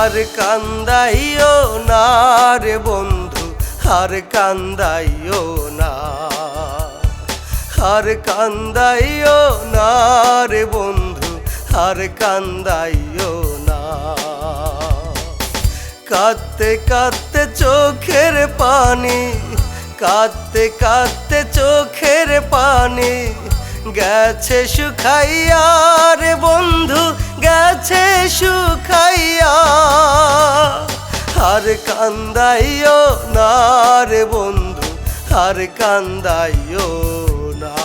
আর কান্দাইও না রে বন্ধু, আর কান্দাইও না, আর কান্দাইও না রে বন্ধু, আর কান্দাইও না। কাঁদতে কাঁদতে চোখের পানি, কাঁদতে কাঁদতে চোখের পানি গেছে শুকাইয়া রে বন্ধু, গেছে শুকাইয়া। আর কান্দাইও না রে বন্ধু, আর কান্দাইও না।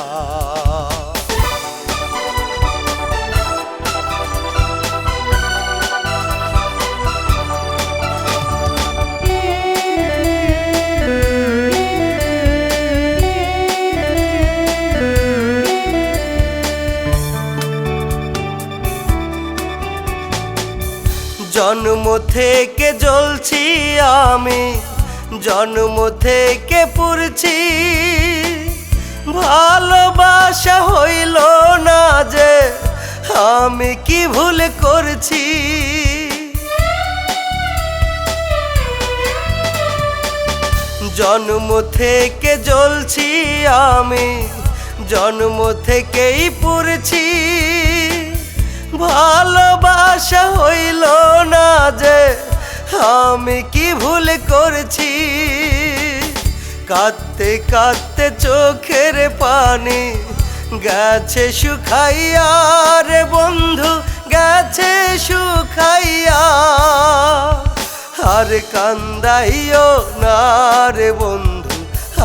জন্ম থেকে জ্বলছি আমি, জন্ম থেকে পুড়ছি, ভালোবাসা হইল না যে আমি কি ভুল করছি। জন্ম থেকে জ্বলছি আমি, জন্ম থেকেই পুড়ছি, ভালোবাসা হইল না যে আমি কি ভুল করছি। কাঁদতে কাঁদতে চোখের পানি গেছে শুকাইয়া রে বন্ধু, গেছে শুকাইয়া। আর কান্দাইও না রে বন্ধু,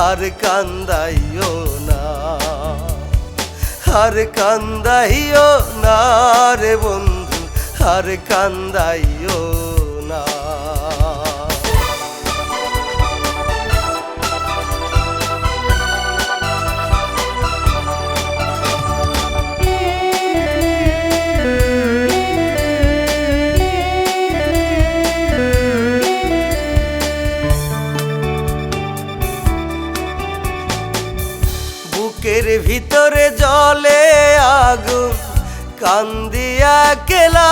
আর কান্দাইও না, আর কান্দাইও না রে বন্ধু, আর কান্দাইও না। বুকের ভিতরে জ্বলে আগুন, কান্দিয়া কেলা,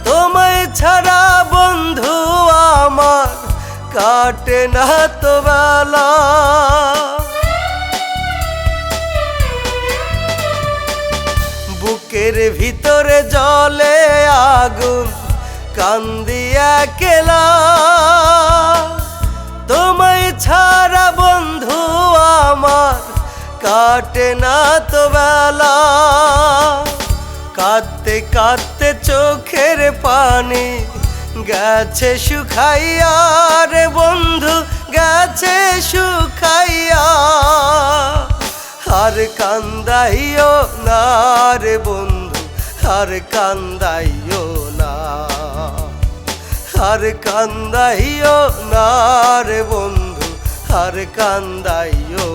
তোমায় ছাড়া বন্ধু আমার কাটে না তো বেলা। বুকের ভিতরে জ্বলে আগুন, কান্দিয়া কেলা, তোমায় ছাড়া বন্ধু আমার কাটে না তো বেলা। কাঁদতে কাঁদতে চোখের পানি গেছে শুকাইয়া রে বন্ধু, গেছে শুকাইয়া। আর কান্দাইও না রে বন্ধু, আর কান্দাইও না, আর কান্দাইও না রে বন্ধু, আর কান্দাইও